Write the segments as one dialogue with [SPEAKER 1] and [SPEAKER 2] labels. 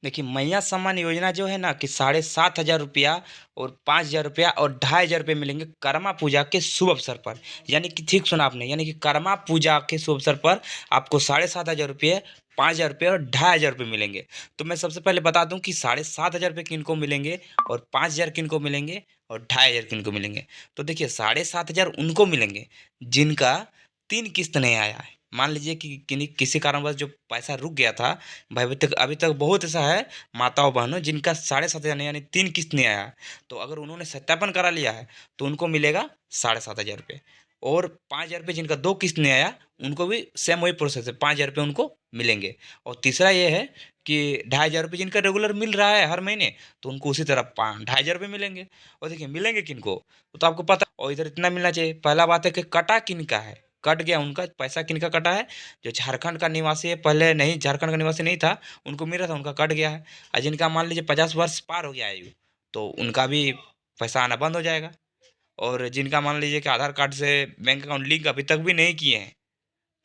[SPEAKER 1] देखिए, मैया सम्मान योजना जो है ना कि 7,500 रुपया और 5,000 रुपया और 2,500 रुपये मिलेंगे कर्मा पूजा के शुभ अवसर पर। यानी कि ठीक सुना आपने, यानी कि कर्मा पूजा के शुभ अवसर पर आपको 7,500 रुपये, 5,000 रुपये और 2,500 रुपये मिलेंगे। तो मैं सबसे पहले बता दूं कि 7,500 रुपये किनको मिलेंगे और 5,000 किनको मिलेंगे और 2,500 किनको मिलेंगे। तो देखिए, 7,500 उनको मिलेंगे जिनका 3 किस्त नहीं आया है। मान लीजिए कि किसी कारणवश जो पैसा रुक गया था, भाई अभी तक बहुत ऐसा है माताओं बहनों जिनका 7,500 यानी 3 किस्त नहीं आया। तो अगर उन्होंने सत्यापन करा लिया है तो उनको मिलेगा 7,500 रुपये। और 5,000 रुपये जिनका 2 किस्त नहीं आया उनको भी सेम वही प्रोसेस है, 5,000 रुपये उनको मिलेंगे। और तीसरा ये है कि 2,500 रुपये जिनका रेगुलर मिल रहा है हर महीने, तो उनको उसी तरह 2,500 रुपये मिलेंगे। और देखिए, मिलेंगे किनको, तो आपको पता। और इधर इतना मिलना चाहिए। पहला बात है कि कटा किनका है, कट गया उनका पैसा, किनका कटा है? जो झारखंड का निवासी है, पहले नहीं झारखंड का निवासी नहीं था, उनको मिल रहा था, उनका कट गया है। और जिनका मान लीजिए 50 वर्ष पार हो गया आयु, तो उनका भी पैसा आना बंद हो जाएगा। और जिनका मान लीजिए कि आधार कार्ड से बैंक अकाउंट लिंक अभी तक भी नहीं किए हैं,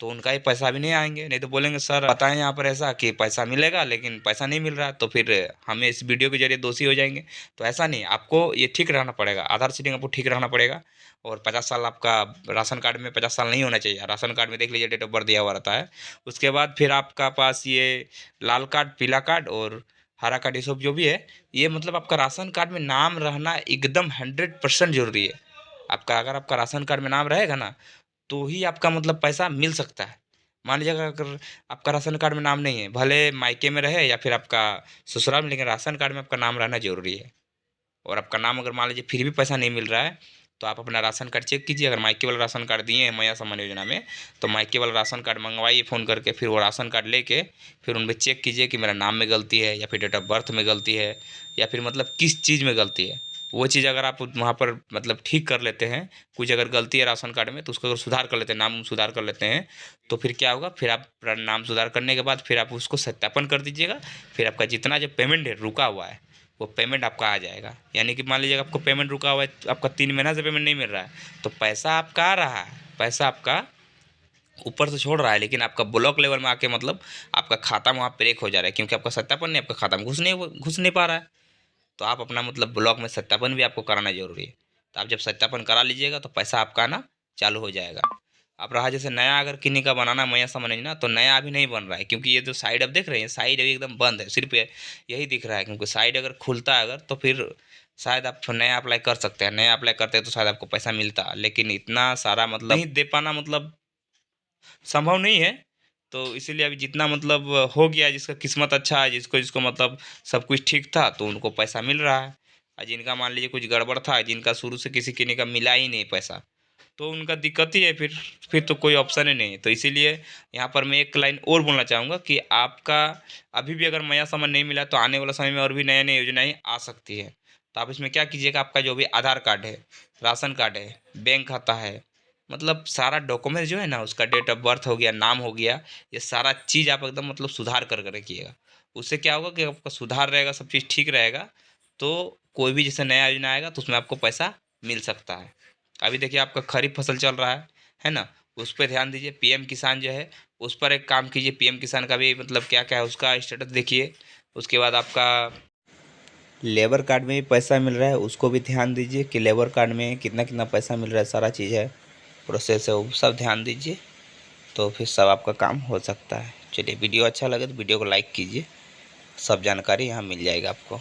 [SPEAKER 1] तो उनका ही पैसा भी नहीं आएंगे। नहीं तो बोलेंगे सर बताएं यहाँ पर ऐसा कि पैसा मिलेगा लेकिन पैसा नहीं मिल रहा, तो फिर हमें इस वीडियो के जरिए दोषी हो जाएंगे। तो ऐसा नहीं, आपको ये ठीक रहना पड़ेगा, आधार सीडिंग आपको ठीक रहना पड़ेगा। और 50 साल आपका राशन कार्ड में 50 साल नहीं होना चाहिए। राशन कार्ड में देख लीजिए डेट ऑफ बर्थ दिया हुआ रहता है। उसके बाद फिर आपका पास ये लाल कार्ड, पीला कार्ड और हरा कार्ड, ये सब जो भी है, ये मतलब आपका राशन कार्ड में नाम रहना एकदम 100% जरूरी है। आपका अगर आपका राशन कार्ड में नाम रहेगा ना, तो ही आपका मतलब पैसा मिल सकता है। मान लीजिए अगर आपका राशन कार्ड में नाम नहीं है, भले मायके में रहे या फिर आपका ससुराल में, लेकिन राशन कार्ड में आपका नाम रहना जरूरी है। और आपका नाम अगर मान लीजिए फिर भी पैसा नहीं मिल रहा है, तो आप अपना राशन कार्ड चेक कीजिए। अगर मायके वाला राशन कार्ड दिए हैं मैया सम्मान योजना में, तो मायके वाला राशन कार्ड मंगवाइए फ़ोन करके। फिर वो राशन कार्ड लेके फिर उनमें चेक कीजिए कि मेरा नाम में गलती है या फिर डेट ऑफ बर्थ में गलती है या फिर मतलब किस चीज़ में गलती है। वो चीज़ अगर आप वहाँ पर मतलब ठीक कर लेते हैं, कुछ अगर गलती है राशन कार्ड में, तो उसको अगर सुधार कर लेते हैं, नाम सुधार कर लेते हैं, तो फिर क्या होगा, फिर आप नाम सुधार करने के बाद फिर आप उसको सत्यापन कर दीजिएगा। फिर आपका जितना जो पेमेंट है रुका हुआ है, वो पेमेंट आपका आ जाएगा। यानी कि मान लीजिए आपको पेमेंट रुका हुआ है, आपका 3 महीना से पेमेंट नहीं मिल रहा है, तो पैसा आपका आ रहा है, पैसा आपका ऊपर से छोड़ रहा है, लेकिन आपका ब्लॉक लेवल में आके मतलब आपका खाता वहाँ ब्रेक हो जा रहा है, क्योंकि आपका सत्यापन नहीं, आपका खाता में घुस नहीं पा रहा है। तो आप अपना मतलब ब्लॉक में सत्यापन भी आपको कराना जरूरी है। तो आप जब सत्यापन करा लीजिएगा तो पैसा आपका आना चालू हो जाएगा। अब रहा जैसे नया अगर किन्हीं का बनाना मैया समझना, तो नया अभी नहीं बन रहा है, क्योंकि ये जो साइड अब देख रहे हैं, साइड अभी एकदम बंद है, सिर्फ यही दिख रहा है। क्योंकि साइड अगर खुलता है अगर, तो फिर शायद आप नया अप्लाई कर सकते हैं। नया अप्लाई करते हैं तो शायद आपको पैसा मिलता, लेकिन इतना सारा मतलब नहीं दे पाना मतलब संभव नहीं है। तो इसीलिए अभी जितना मतलब हो गया, जिसका किस्मत अच्छा है, जिसको जिसको मतलब सब कुछ ठीक था, तो उनको पैसा मिल रहा है। और जिनका मान लीजिए कुछ गड़बड़ था, जिनका शुरू से किसी का मिला ही नहीं पैसा, तो उनका दिक्कत ही है। फिर तो कोई ऑप्शन ही नहीं है। तो इसीलिए यहाँ पर मैं एक लाइन और बोलना चाहूँगा कि आपका अभी भी अगर नया सामान नहीं मिला, तो आने वाला समय में और भी नई नई योजनाएं आ सकती है। तो आप इसमें क्या कीजिएगा, आपका जो भी आधार कार्ड है, राशन कार्ड है, बैंक खाता है, मतलब सारा डॉक्यूमेंट जो है ना, उसका डेट ऑफ बर्थ हो गया, नाम हो गया, ये सारा चीज़ आप एकदम मतलब सुधार कर कर रखिएगा। उससे क्या होगा कि आपका सुधार रहेगा, सब चीज़ ठीक रहेगा, तो कोई भी जैसे नया योजना आएगा तो उसमें आपको पैसा मिल सकता है। अभी देखिए आपका खरीफ फसल चल रहा है ना, उस पर ध्यान दीजिए। पीएम किसान जो है, उस पर एक काम कीजिए। पीएम किसान का भी मतलब क्या क्या है उसका स्टेटस देखिए। उसके बाद आपका लेबर कार्ड में भी पैसा मिल रहा है, उसको भी ध्यान दीजिए कि लेबर कार्ड में कितना कितना पैसा मिल रहा है, सारा चीज़ है, प्रोसेस है, वो सब ध्यान दीजिए। तो फिर सब आपका काम हो सकता है। चलिए, वीडियो अच्छा लगे तो वीडियो को लाइक कीजिए, सब जानकारी यहाँ मिल जाएगा आपको।